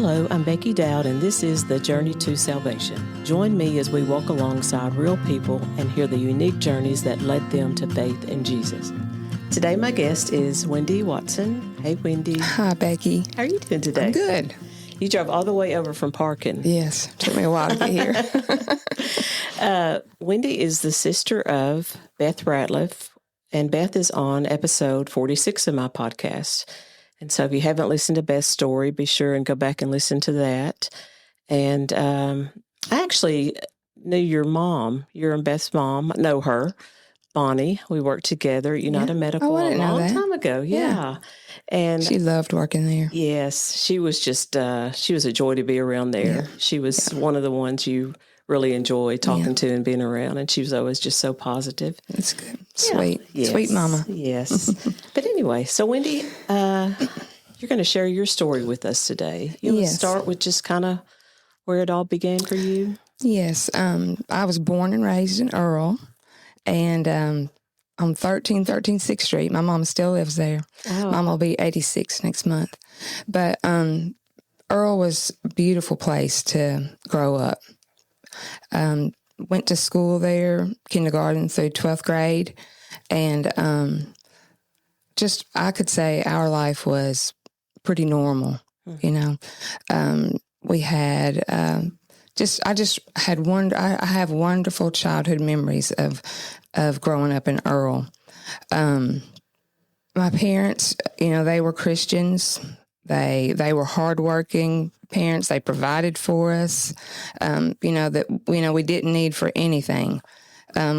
Hello, I'm Becky Dowd, and this is The Journey to Salvation. Join me as we walk alongside real people and hear the unique journeys that led them to faith in Jesus. Today, my guest is Wendy Watson. Hey, Wendy. Hi, Becky. How are you doing today? I'm good. You drove all the way over from Parkin. Yes, took me a while to get here. Wendy is the sister of Beth Ratliff, and Beth is on episode 46 of my podcast. And so if you haven't listened to Beth's story, be sure and go back and listen to that. And I actually knew your mom, your and Beth's mom. I know her, Bonnie. We worked together at United Medical a long time ago. Yeah. And she loved working there. Yes. She was just, she was a joy to be around there. Yeah. She was one of the ones you really enjoy talking to and being around. And she was always just so positive. That's good. Sweet. Yes. Sweet mama. Yes. But anyway, so Wendy, you're going to share your story with us today. You want to start with just kind of where it all began for you? Yes. I was born and raised in Earl, and on 1313 6th Street. My mom still lives there. Oh. Mom will be 86 next month. But Earl was a beautiful place to grow up. Went to school there, kindergarten through 12th grade. And I could say our life was pretty normal, you know. We had, I have wonderful childhood memories of growing up in Earl. My parents, you know, they were Christians. They were hardworking parents. They provided for us, we didn't need for anything.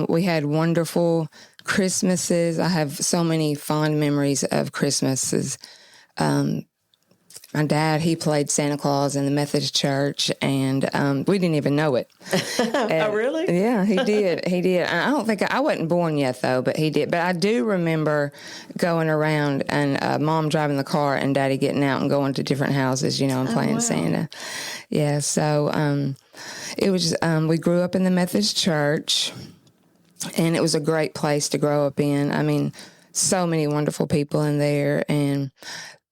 We had wonderful Christmases. I have so many fond memories of Christmases. My dad, he played Santa Claus in the Methodist church, and we didn't even know it. Oh, really? Yeah, he did. He did. I don't think I wasn't born yet, though, but he did. But I do remember going around and Mom driving the car and Daddy getting out and going to different houses, and playing Santa. Yeah, so it was. We grew up in the Methodist church, and it was a great place to grow up in. I mean, so many wonderful people in there, and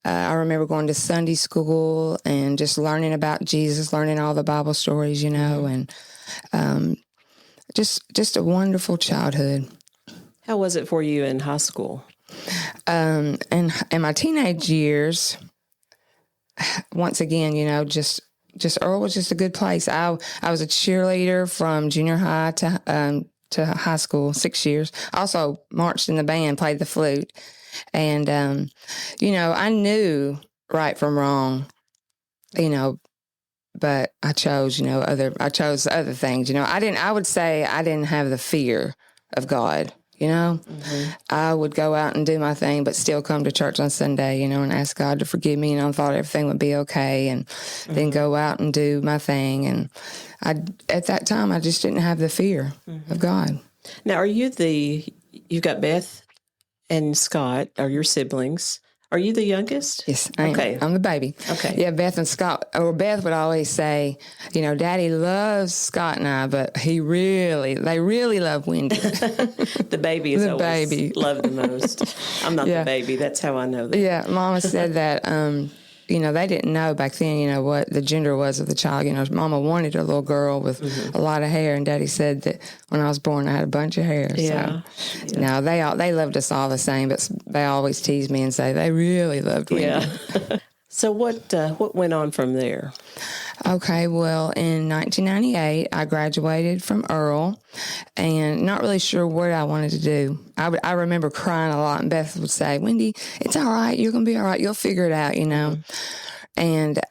I remember going to Sunday school and just learning about Jesus, learning all the Bible stories, and just a wonderful childhood. How was it for you in high school? And in my teenage years, once again, just Earl was just a good place. I was a cheerleader from junior high to high school, 6 years. Also marched in the band, played the flute. And, I knew right from wrong, but I chose, other things, I would say I didn't have the fear of God, Mm-hmm. I would go out and do my thing, but still come to church on Sunday, and ask God to forgive me, and thought everything would be okay. And then go out and do my thing. And at that time, I just didn't have the fear of God. Now, are you you've got Beth and Scott are your siblings. Are you the youngest? Yes, I am. I'm the baby. Okay. Yeah, Beth and Scott, or Beth would always say, Daddy loves Scott and I, but they really love Wendy. The baby is always loved the most. I'm not the baby. That's how I know that. Yeah, Mama said that, they didn't know back then, what the gender was of the child. Mama wanted a little girl with a lot of hair, and Daddy said that when I was born, I had a bunch of hair. Yeah. So, no, they loved us all the same, but they always tease me and say they really loved Wendy. Yeah. So what went on from there? Okay, well, in 1998, I graduated from Earl, and not really sure what I wanted to do. I remember crying a lot, and Beth would say, Wendy, it's all right. You're going to be all right. You'll figure it out, And,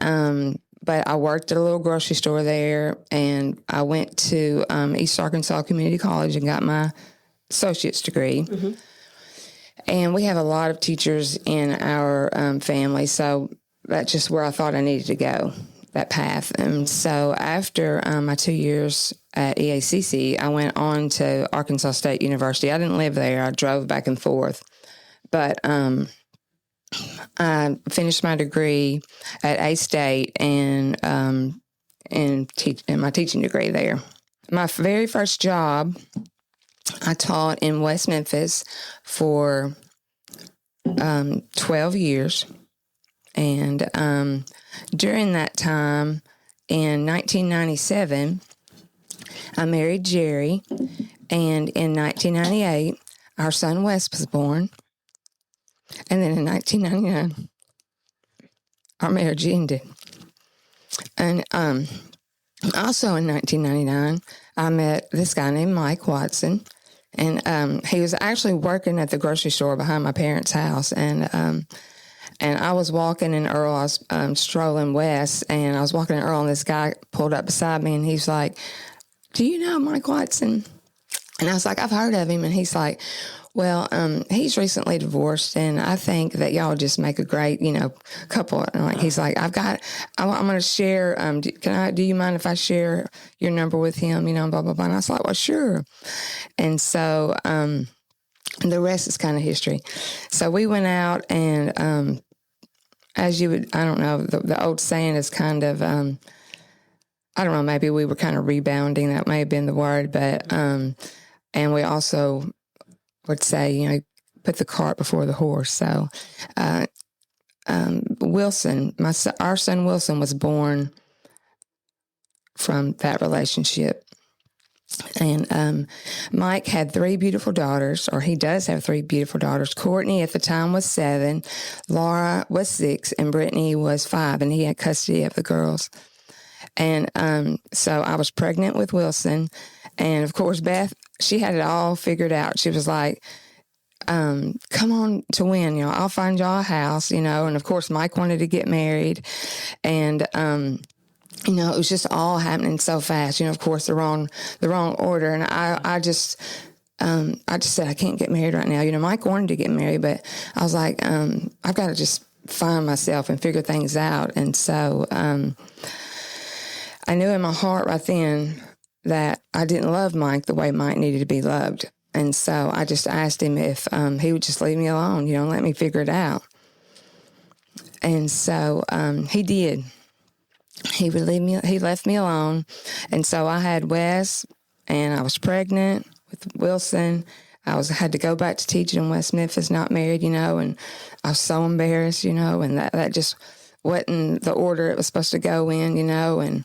but I worked at a little grocery store there, and I went to East Arkansas Community College and got my associate's degree. Mm-hmm. And we have a lot of teachers in our family, so that's just where I thought I needed to go, that path. And so after my 2 years at EACC, I went on to Arkansas State University. I didn't live there. I drove back and forth. But I finished my degree at A-State and my teaching degree there. My very first job, I taught in West Memphis for 12 years. And during that time, in 1997, I married Jerry. And in 1998, our son Wes was born. And then in 1999, our marriage ended. And also in 1999, I met this guy named Mike Watson. And he was actually working at the grocery store behind my parents' house. And I was walking in Earl. I was strolling west, and I was walking in Earl, and this guy pulled up beside me, and he's like, "Do you know Mike Watson?" And I was like, "I've heard of him." And he's like, "Well, he's recently divorced, and I think that y'all would just make a great, couple." And he's like, I'm going to share. Do you mind if I share your number with him? Blah blah blah. And I was like, "Well, sure." And so the rest is kind of history. So we went out, and as you would, I don't know, the old saying is kind of, I don't know, maybe we were kind of rebounding. That may have been the word, but and we also would say, put the cart before the horse. So, Wilson, our son Wilson was born from that relationship. And Mike had 3 beautiful daughters, or he does have 3 beautiful daughters. Courtney at the time was 7, Laura was 6, and Brittany was 5, and he had custody of the girls. And so I was pregnant with Wilson. And of course, Beth, she had it all figured out. She was like, come on to win, I'll find y'all a house, and of course Mike wanted to get married, and it was just all happening so fast, of course the wrong order. And I just said, I can't get married right now. Mike wanted to get married, but I was like, I've got to just find myself and figure things out. And so I knew in my heart right then that I didn't love Mike the way Mike needed to be loved. And so I just asked him if he would just leave me alone, let me figure it out. And so he did. He left me alone. And so I had Wes, and I was pregnant with Wilson. I had to go back to teaching in West Memphis, not married, and I was so embarrassed, and that just wasn't the order it was supposed to go in,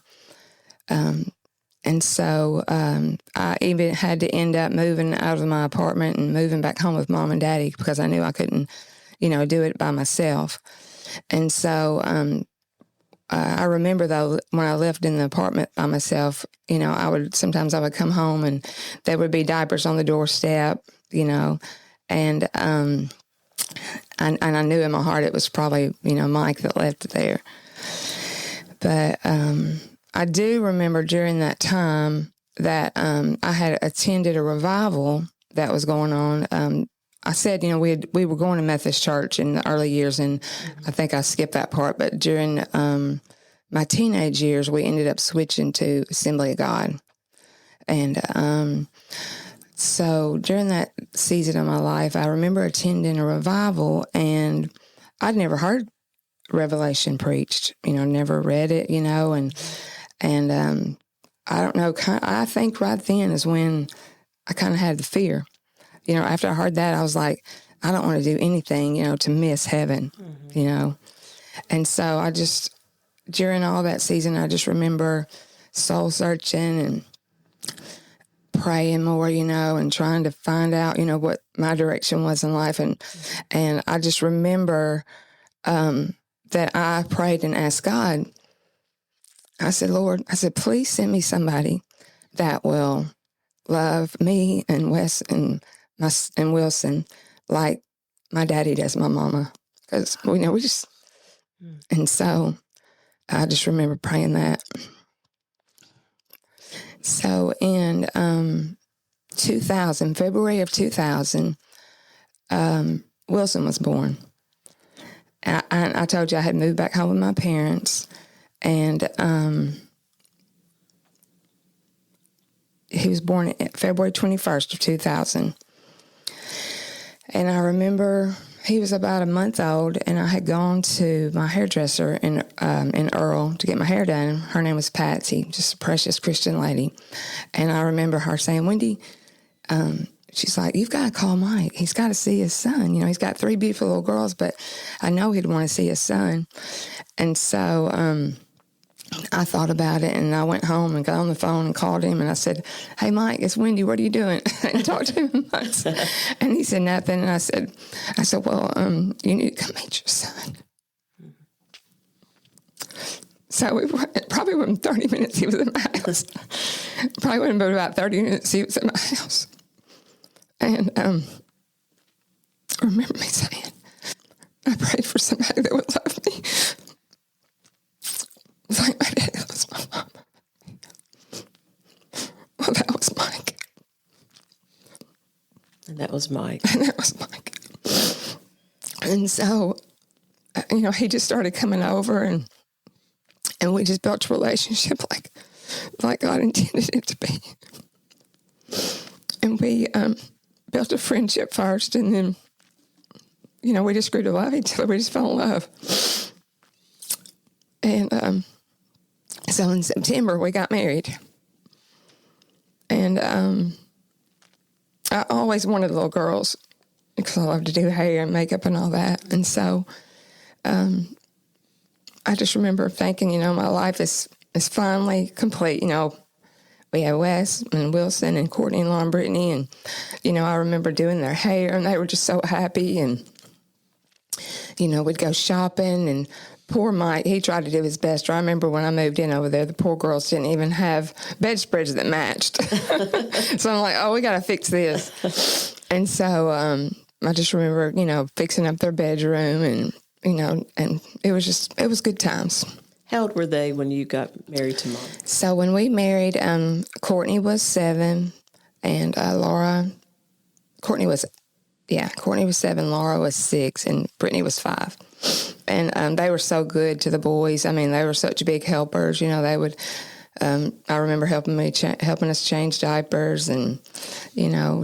and so I even had to end up moving out of my apartment and moving back home with Mom and Daddy because I knew I couldn't, do it by myself. And so I remember, though, when I lived in the apartment by myself, sometimes I would come home and there would be diapers on the doorstep, and I knew in my heart it was probably, Mike that left it there. But I do remember during that time that I had attended a revival that was going on. I said, we were going to Methodist Church in the early years, and I think I skipped that part. But during my teenage years, we ended up switching to Assembly of God. And so during that season of my life, I remember attending a revival, and I'd never heard Revelation preached, never read it, and I don't know, I think right then is when I kind of had the fear. After I heard that, I was like, I don't want to do anything, to miss heaven, And so during all that season, I just remember soul searching and praying more, and trying to find out, what my direction was in life. And I just remember that I prayed and asked God. I said, Lord, please send me somebody that will love me and Wes and Wilson like my daddy does my mama. Because, and so I just remember praying that. So in 2000, February of 2000, Wilson was born. I told you I had moved back home with my parents, and he was born February 21st of 2000. And I remember he was about a month old, and I had gone to my hairdresser in Earl to get my hair done. Her name was Patsy, just a precious Christian lady. And I remember her saying, Wendy, she's like, you've got to call Mike. He's got to see his son. He's got 3 beautiful little girls, but I know he'd want to see his son. And so I thought about it, and I went home and got on the phone and called him, and I said, hey, Mike, it's Wendy. What are you doing? And talked to him. And he said nothing. And I said, well, you need to come meet your son. So it probably wasn't 30 minutes he was in my house. Probably wasn't but about 30 minutes he was in my house. And I remember me saying, I prayed for somebody that would love me. It's like my daddy loves my mom. Well, that was Mike. And that was Mike. And that was Mike. And so, he just started coming over, and we just built a relationship like God intended it to be. And we built a friendship first, and then, we just grew to love each other. We just fell in love. And so in September, we got married. And I always wanted little girls because I love to do hair and makeup and all that. And so I just remember thinking, my life is finally complete. We had Wes and Wilson and Courtney and Lauren Brittany. And, I remember doing their hair, and they were just so happy. And, we'd go shopping, and poor Mike, he tried to do his best. I remember when I moved in over there, the poor girls didn't even have bedspreads that matched. So I'm like, oh, we got to fix this. And so I just remember, fixing up their bedroom, and, and it was good times. How old were they when you got married to Mike? So when we married, Courtney was 7, and Courtney was 7, Laura was 6, and Brittany was 5. And they were so good to the boys. I mean, they were such big helpers. They would. I remember helping us change diapers, and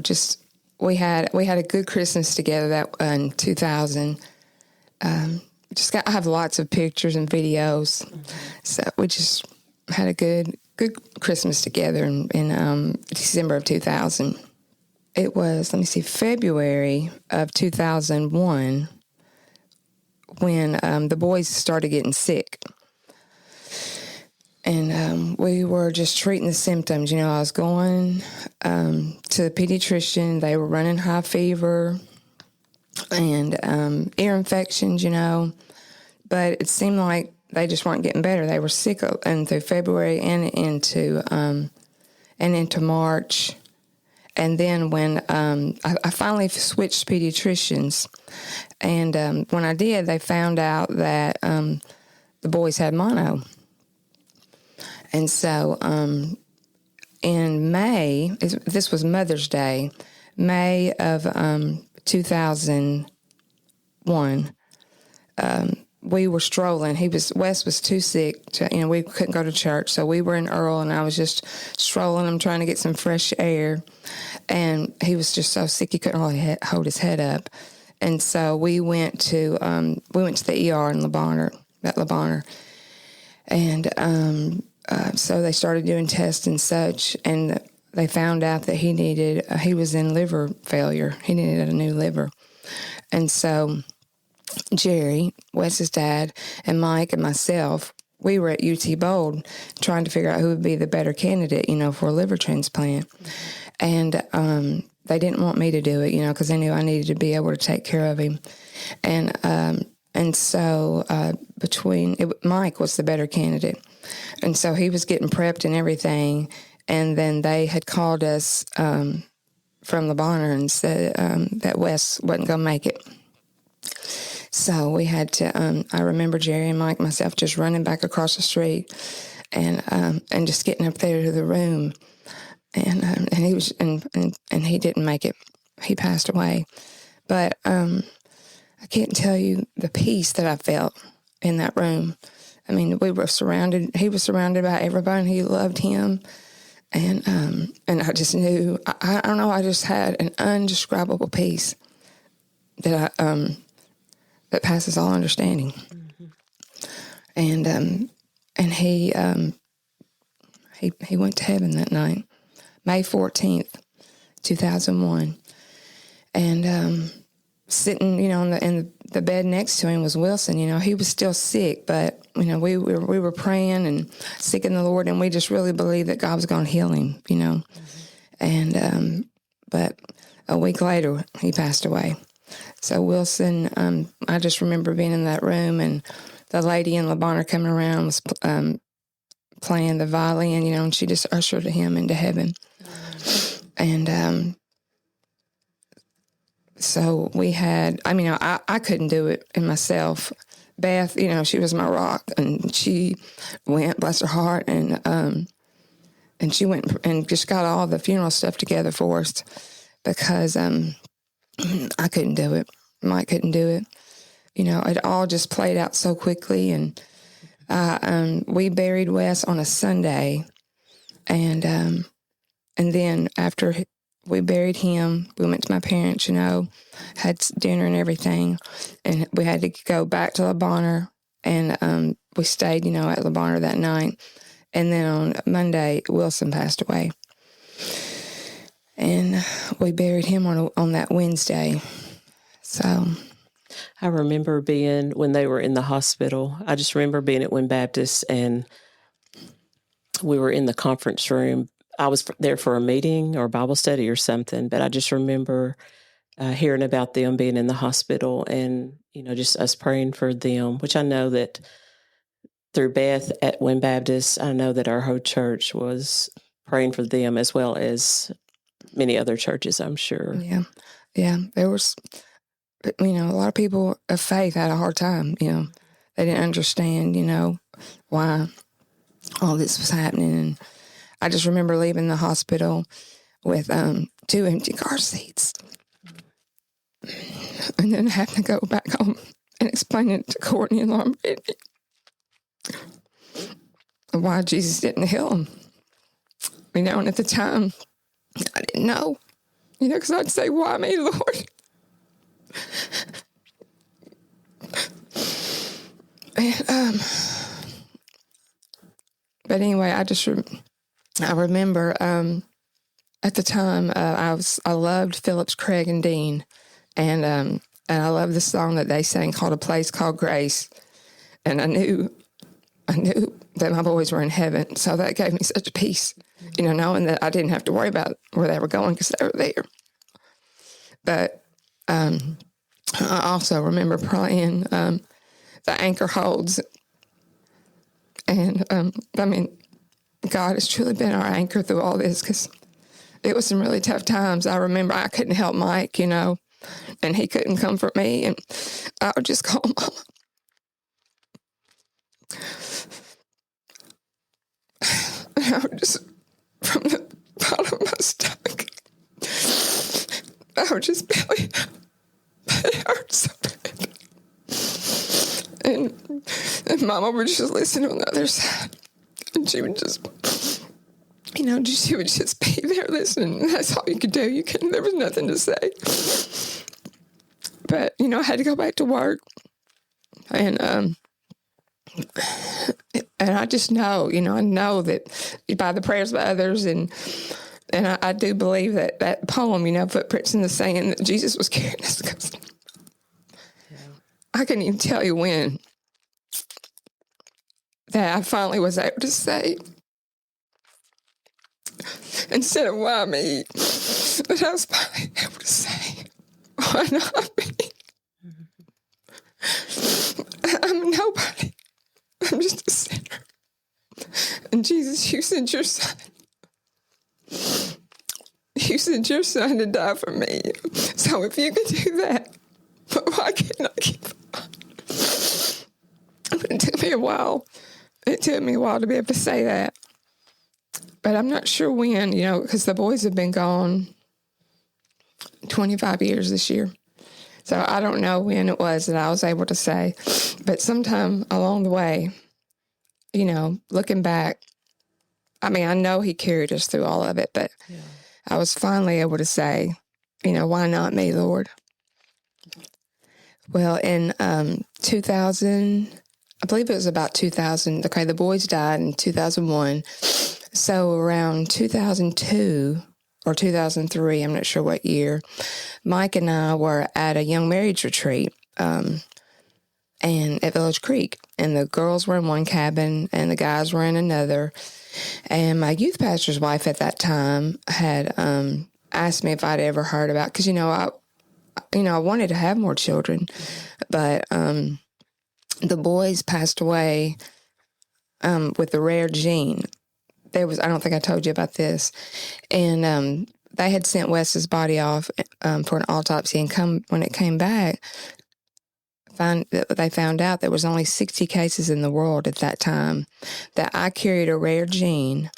just we had a good Christmas together that in 2000. I have lots of pictures and videos. Mm-hmm. So we just had a good Christmas together in December of 2000. It was, February of 2001 when the boys started getting sick. And we were just treating the symptoms. I was going to the pediatrician. They were running high fever and ear infections, But it seemed like they just weren't getting better. They were sick and through February and into March. And then when I finally switched pediatricians, and when I did, they found out that the boys had mono. And so in May, this was Mother's Day, May of 2001, we were strolling. Wes was too sick to, we couldn't go to church. So we were in Earl, and I was just strolling him, trying to get some fresh air. And he was just so sick he couldn't really hold his head up. And so we went to the ER in LeBonner. And so they started doing tests and such, and they found out that he was in liver failure. He needed a new liver. And so Jerry, Wes's dad, and Mike and myself, we were at UT Bold trying to figure out who would be the better candidate, for a liver transplant. And they didn't want me to do it, because they knew I needed to be able to take care of him. And so Mike was the better candidate. And so he was getting prepped and everything. And then they had called us from LeBonner and said that Wes wasn't going to make it. So we had to, I remember Jerry and Mike, myself, just running back across the street and just getting up there to the room. And he was, and he didn't make it. He passed away. But I can't tell you the peace that I felt in that room. I mean, he was surrounded by everybody. He loved him. And I just knew, I don't know, I just had an indescribable peace that that passes all understanding. Mm-hmm. And he went to heaven that night, May 14th, 2001. And sitting, in the bed next to him was Wilson. He was still sick, but, we were praying and seeking the Lord, and we just really believed that God was going to heal him, And, but a week later, he passed away. So Wilson, I just remember being in that room, and the lady in La Bonheur coming around was playing the violin, and she just ushered him into heaven. And so we had, I couldn't do it in myself. Beth, she was my rock, and she went, bless her heart, and she went and just got all the funeral stuff together for us, because I couldn't do it. Mike couldn't do it. It all just played out so quickly. And we buried Wes on a Sunday. And then after we buried him, we went to my parents, had dinner and everything. And we had to go back to La Bonheur. And we stayed, at La Bonheur that night. And then on Monday, Wilson passed away. And we buried him on that Wednesday. So I remember being, when they were in the hospital, I just remember being at Wynn Baptist, and we were in the conference room. I was there for a meeting or Bible study or something, but I just remember hearing about them being in the hospital, and, just us praying for them, which I know that through Beth at Wynn Baptist, I know that our whole church was praying for them, as well as many other churches, I'm sure. Yeah. There was, a lot of people of faith had a hard time, They didn't understand, why all this was happening. And I just remember leaving the hospital with 2 empty car seats. And then having to go back home and explain it to Courtney and Lauren why Jesus didn't heal him. And at the time, I didn't know. Because I'd say, why me, Lord? And, but anyway, I remember at the time I loved Phillips, Craig, and Dean, and I loved the song that they sang called "A Place Called Grace," and I knew that my boys were in heaven, so that gave me such a peace, knowing that I didn't have to worry about where they were going because they were there. But I also remember praying the anchor holds. And, God has truly been our anchor through all this, because it was some really tough times. I remember I couldn't help Mike, and he couldn't comfort me. And I would just call Mama. And I would just, from the bottom of my stomach, I would just belly up. It hurt so bad. And Mama would just listen on the other side. And she would just, she would just be there listening. And that's all you could do. There was nothing to say. But, I had to go back to work. And I just know, I know that by the prayers of others, and I do believe that poem, Footprints in the Sand, that Jesus was carrying us. Because I couldn't even tell you when that I finally was able to say, instead of why me, that I was finally able to say, why not me? I'm nobody. I'm just a sinner. And Jesus, you sent your son. You sent your son to die for me. So if you can do that, why can't I keep on? But it took me a while. It took me a while to be able to say that. But I'm not sure when, because the boys have been gone 25 years this year. So I don't know when it was that I was able to say. But sometime along the way, looking back, I know he carried us through all of it, but I was finally able to say, why not me, Lord? Well, in 2000, I believe it was about 2000. Okay, the boys died in 2001. So around 2002 or 2003, I'm not sure what year, Mike and I were at a young marriage retreat and at Village Creek. And the girls were in one cabin and the guys were in another. And my youth pastor's wife at that time had asked me if I'd ever heard about, because, I wanted to have more children, but the boys passed away with a rare gene. I don't think I told you about this. And they had sent Wes's body off for an autopsy, and when it came back, they found out there was only 60 cases in the world at that time that I carried a rare gene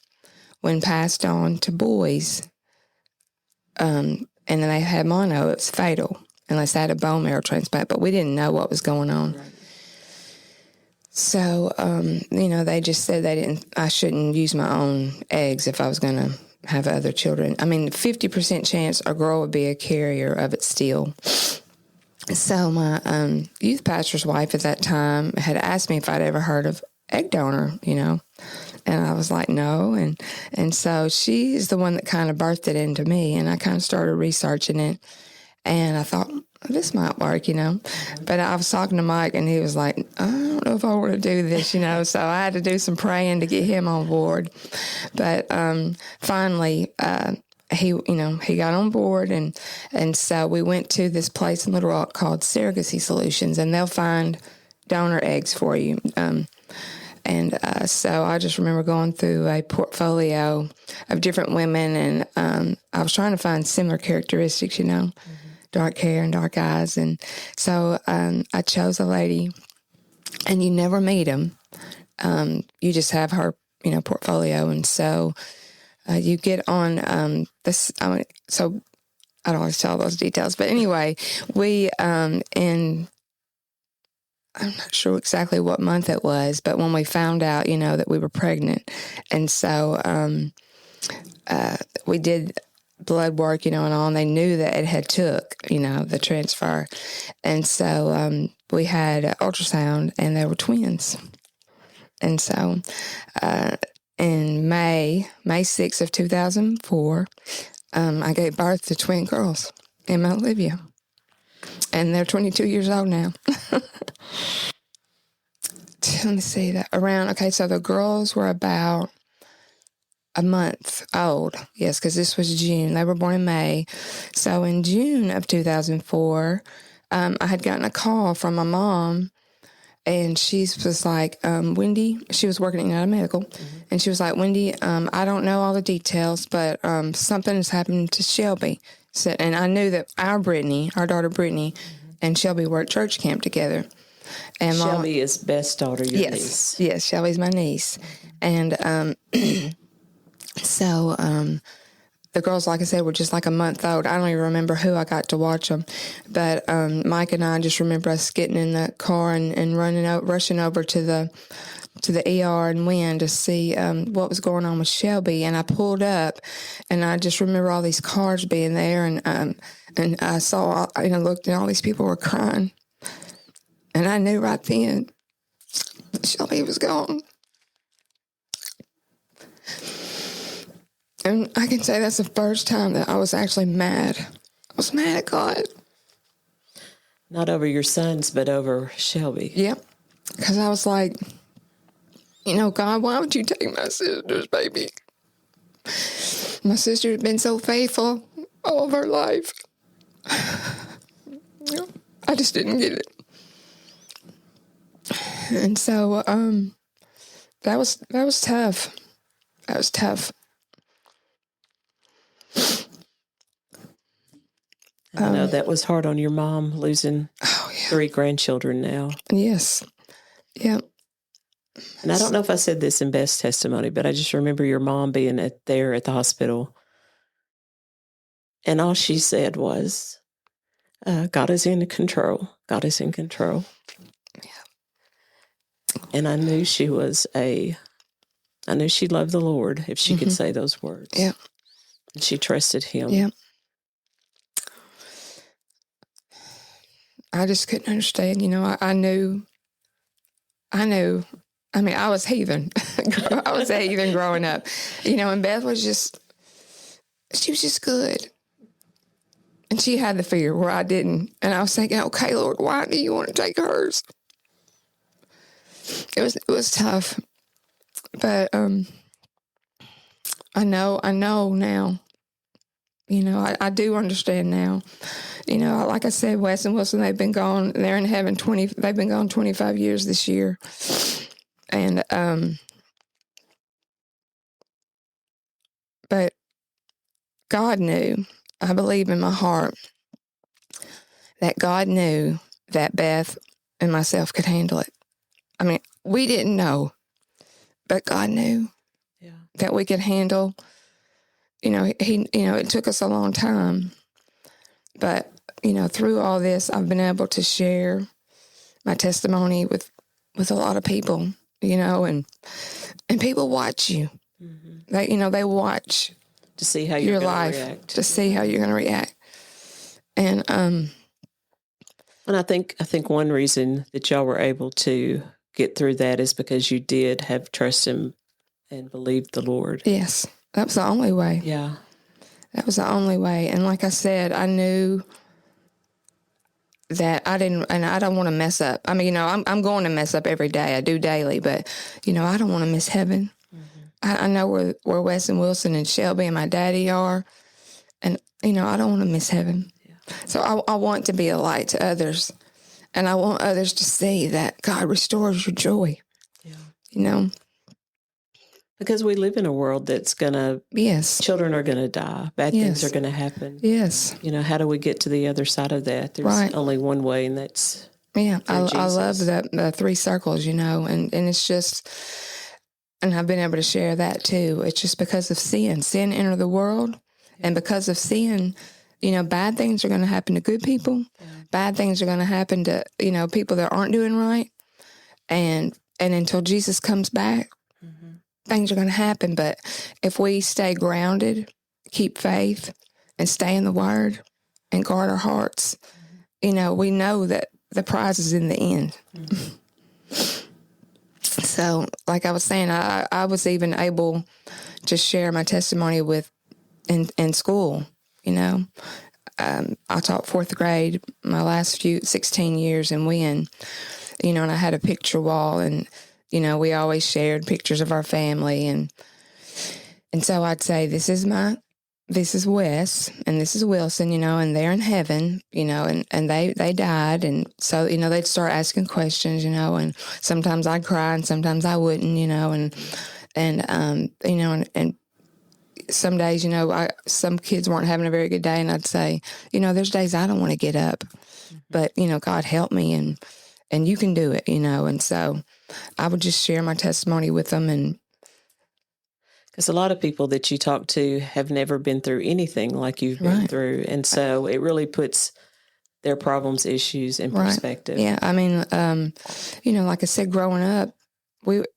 when passed on to boys. And then they had mono. It was fatal unless they had a bone marrow transplant, but we didn't know what was going on. Right. So, they just said I shouldn't use my own eggs if I was going to have other children. 50% chance a girl would be a carrier of it still. So my youth pastor's wife at that time had asked me if I'd ever heard of egg donor, and I was like, no. And so she's the one that kind of birthed it into me, and I kind of started researching it, and I thought, this might work, But I was talking to Mike, and he was like, I don't know if I want to do this, So I had to do some praying to get him on board. But finally, he got on board, and so we went to this place in Little Rock called Surrogacy Solutions, and they'll find donor eggs for you. So I just remember going through a portfolio of different women, and I was trying to find similar characteristics, dark hair and dark eyes. And so I chose a lady, and you never meet them. You just have her, portfolio. And so you get on this. So I don't always tell those details. But anyway, we, I'm not sure exactly what month it was, but when we found out, that we were pregnant. And so we did blood work, and all, and they knew that it had took, the transfer. And so we had ultrasound, and they were twins. And so in May 6th of 2004, I gave birth to twin girls, Emma and Olivia. And they're 22 years old now. Let me see that. So the girls were about a month old. Yes, because this was June. They were born in May. So in June of 2004, I had gotten a call from my mom, and she was like, Wendy, she was working at United Medical, and she was like, Wendy, I don't know all the details, but something has happened to Shelby. So, and I knew that our daughter Brittany, and Shelby were at church camp together. And Shelby is Beth's daughter, your niece. Yes, Shelby's my niece. And so the girls, like I said, were just like a month old. I don't even remember who I got to watch them. But Mike and I just remember us getting in the car and rushing over to the ER and Wynn to see what was going on with Shelby. And I pulled up, and I just remember all these cars being there, and I saw, looked, and all these people were crying. And I knew right then that Shelby was gone. And I can say that's the first time that I was actually mad. I was mad at God. Not over your sons, but over Shelby. Yep. Because I was like, God, why would you take my sister's baby? My sister had been so faithful all of her life. I just didn't get it. And so that was tough. That was tough. I know that was hard on your mom, losing 3 grandchildren now. Yes. Yeah. And I don't know if I said this in Beth's testimony, but I just remember your mom being there at the hospital. And all she said was, God is in control. God is in control. Yeah. And I knew she loved the Lord if she could say those words. Yeah. And she trusted him. Yeah. I just couldn't understand. I knew. I was heathen. I was a heathen growing up. And Beth was just, she was just good. And she had the fear where I didn't. And I was thinking, okay, Lord, why do you want to take hers? It was tough. But I know now. I do understand now. Like I said, Wes and Wilson, they've been gone. They're in heaven they've been gone 25 years this year. And but God knew, I believe in my heart, that God knew that Beth and myself could handle it. I mean, we didn't know, but God knew that we could handle. It took us a long time, but through all this, I've been able to share my testimony with a lot of people, and people watch you. Mm-hmm. They watch to see how your life, react. To see how you're going to react. And I think one reason that y'all were able to get through that is because you did have trust Him and believed the Lord. Yes, that was the only way. Yeah, that was the only way. And like I said, I knew that I don't want to mess up. I mean, I'm going to mess up every day. I do daily, but I don't want to miss heaven. Mm-hmm. I know where Wes and Wilson and Shelby and my daddy are, and I don't want to miss heaven. Yeah. So I want to be a light to others, and I want others to see that God restores your joy. Yeah. Because we live in a world that's children are gonna die, bad things are gonna happen. Yes. How do we get to the other side of that? There's only one way, and that's I love the 3 circles, and it's just, and I've been able to share that too. It's just because of sin. Sin entered the world, and because of sin, bad things are going to happen to good people. Yeah. Bad things are going to happen to people that aren't doing right, and until Jesus comes back, things are going to happen. But if we stay grounded, keep faith, and stay in the Word, and guard our hearts, we know that the prize is in the end. Mm-hmm. So, like I was saying, I was even able to share my testimony in school. I taught 4th grade my last 16 years in Wynn, and I had a picture wall, and we always shared pictures of our family, and so I'd say, this is Wes, and this is Wilson, and they're in heaven, and they died, and so they'd start asking questions, and sometimes I'd cry, and sometimes I wouldn't, and some days, some kids weren't having a very good day, and I'd say, there's days I don't want to get up, but God help me, and you can do it, and so I would just share my testimony with them. And because a lot of people that you talk to have never been through anything like you've been through, and so it really puts their problems, issues in perspective. Yeah, I mean, like I said, growing up,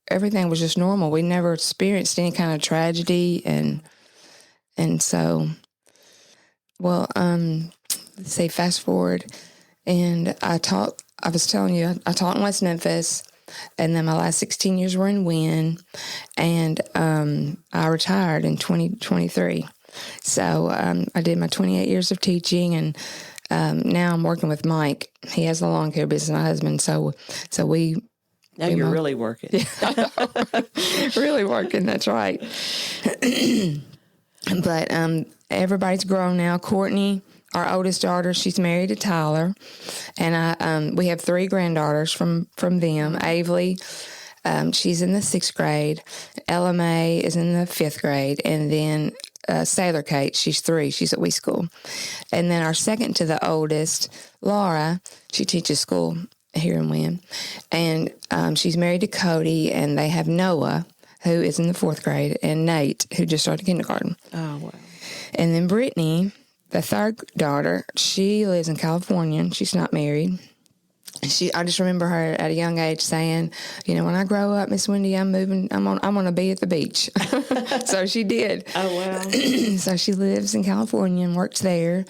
everything was just normal. We never experienced any kind of tragedy, and so, well, let's say fast forward, and I was telling you, I taught in West Memphis, and then my last 16 years were in Wynn, and I retired in 2023. So I did my 28 years of teaching, and now I'm working with Mike. He has a lawn care business, my husband. So we. Now you're really working. Really working. That's right. But everybody's grown now. Courtney, our oldest daughter, she's married to Tyler, and we have 3 granddaughters from them. Avely, she's in the 6th grade. Ella Mae is in the 5th grade, and then Sailor Kate, she's 3. She's at Wee School, and then our second to the oldest, Laura, she teaches school here in Wynn, and she's married to Cody, and they have Noah, who is in the 4th grade, and Nate, who just started kindergarten. Oh, wow. And then Brittany, the 3rd daughter, she lives in California, and she's not married. I just remember her at a young age saying, when I grow up, Miss Wendy, I'm going to be at the beach. So she did. Oh, wow. So she lives in California and works there.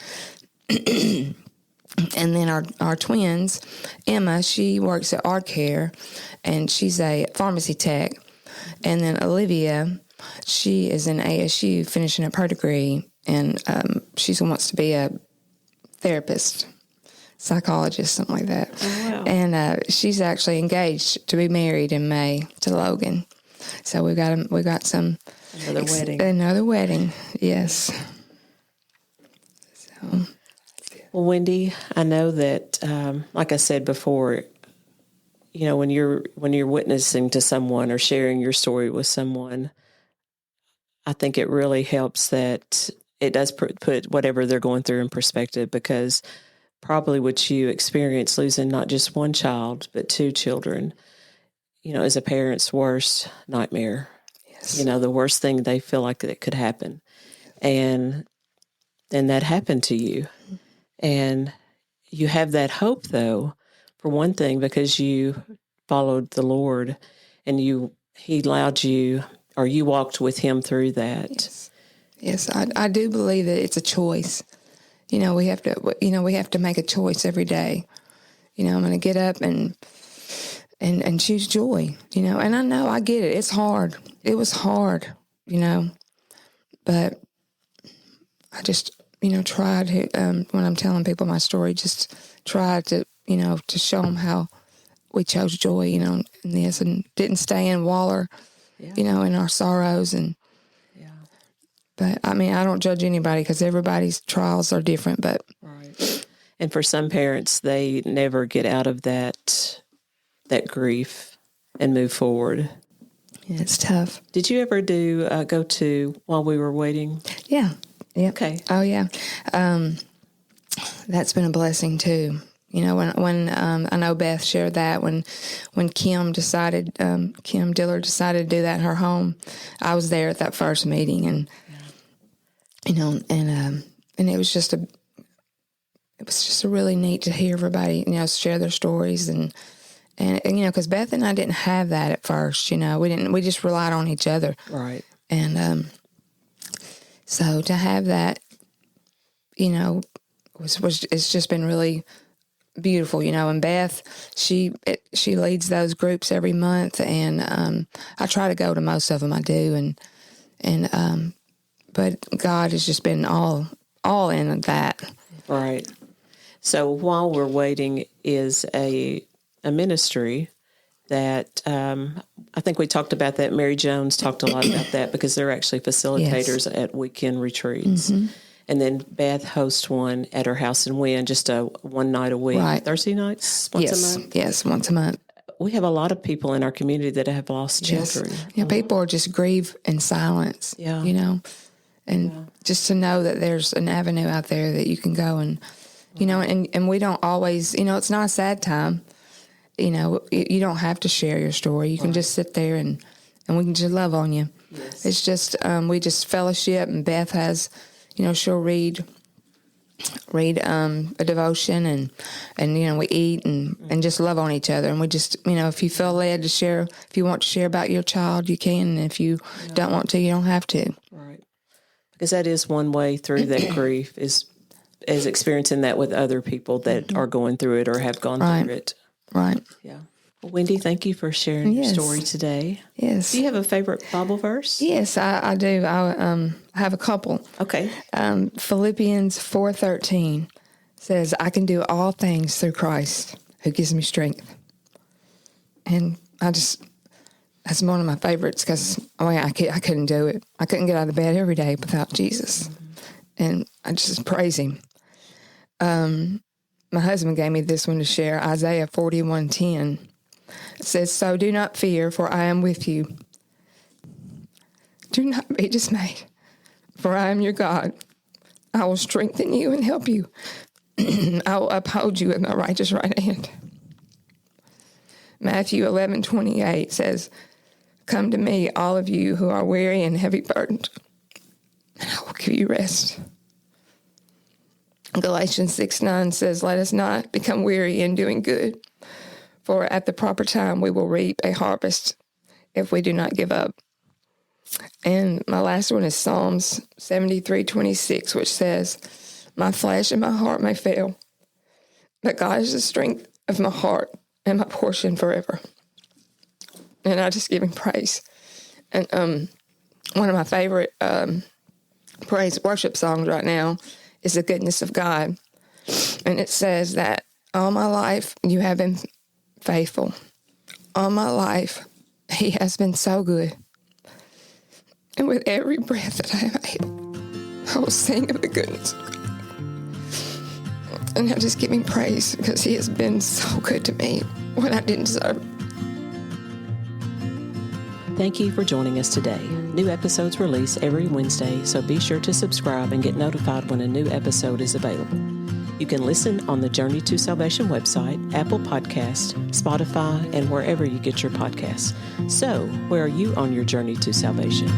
And then our twins, Emma, she works at Art Care, and she's a pharmacy tech. And then Olivia, she is in ASU finishing up her degree and she wants to be a therapist, psychologist, something like that. Oh, wow. And she's actually engaged to be married in May to Logan. So we got another wedding. Yes. So. Well, Wendy, I know that, like I said before, when you're witnessing to someone or sharing your story with someone, I think it really helps that it does put whatever they're going through in perspective, because probably what you experience losing not just one child, but two children, is a parent's worst nightmare. Yes. The worst thing they feel like that could happen. And that happened to you. And you have that hope, though, for one thing, because you followed the Lord and He allowed you, or you walked with Him through that. Yes, I do believe that it's a choice. We have to make a choice every day. I'm going to get up and choose joy. And I know I get it. It's hard. It was hard. But I just try to when I'm telling people my story, just try to to show them how we chose joy. In this, and didn't stay in waller. Yeah. In our sorrows and. But, I don't judge anybody because everybody's trials are different. But right. And for some parents, they never get out of that grief and move forward. Yeah, it's tough. Did you ever go to while we were waiting? Yeah. Yeah. Okay. Oh, yeah. That's been a blessing, too. When I know Beth shared that when Kim Diller decided to do that in her home, I was there at that first meeting, and and it was just a really neat to hear everybody, share their stories and because Beth and I didn't have that at first, we just relied on each other. Right. And, so to have that, it's just been really beautiful, and Beth, she leads those groups every month, and, I try to go to most of them. I do. But God has just been all in that. Right. So while we're waiting is a ministry that I think we talked about that. Mary Jones talked a lot about that because they're actually facilitators at weekend retreats. Mm-hmm. And then Beth hosts one at her house in Wynn, just one night a week. Right. Thursday nights, once a month? Yes, once a month. We have a lot of people in our community that have lost children. Yeah, people are just grieve in silence, and just to know that there's an avenue out there that you can go and, and we don't always, it's not a sad time. You don't have to share your story. You can just sit there and we can just love on you. Yes. It's just, we just fellowship, and Beth has, she'll read a devotion and we eat and just love on each other. And we just, if you feel led to share, if you want to share about your child, you can. And if you don't want to, you don't have to. Right. Because that is one way through that grief is experiencing that with other people that are going through it or have gone through it. Right. Yeah. Well, Wendy, thank you for sharing your story today. Yes. Do you have a favorite Bible verse? Yes, I do. I have a couple. Okay. Philippians 4:13 says, "I can do all things through Christ who gives me strength." And that's one of my favorites because I couldn't do it. I couldn't get out of bed every day without Jesus. Mm-hmm. And I just praise Him. My husband gave me this one to share, Isaiah 41:10. It says, "So do not fear, for I am with you. Do not be dismayed, for I am your God. I will strengthen you and help you. I will uphold you with my righteous right hand." Matthew 11:28 says, "Come to me, all of you who are weary and heavy burdened, and I will give you rest." Galatians 6:9 says, "Let us not become weary in doing good, for at the proper time we will reap a harvest if we do not give up." And my last one is Psalms 73:26, which says, "My flesh and my heart may fail, but God is the strength of my heart and my portion forever." And I just give Him praise. And one of my favorite praise worship songs right now is the goodness of God. And it says that all my life you have been faithful. All my life he has been so good. And with every breath that I have able, I will sing of the goodness of God. And I just give him praise because he has been so good to me when I didn't deserve it. Thank you for joining us today. New episodes release every Wednesday, so be sure to subscribe and get notified when a new episode is available. You can listen on the Journey to Salvation website, Apple Podcasts, Spotify, and wherever you get your podcasts. So, where are you on your journey to salvation?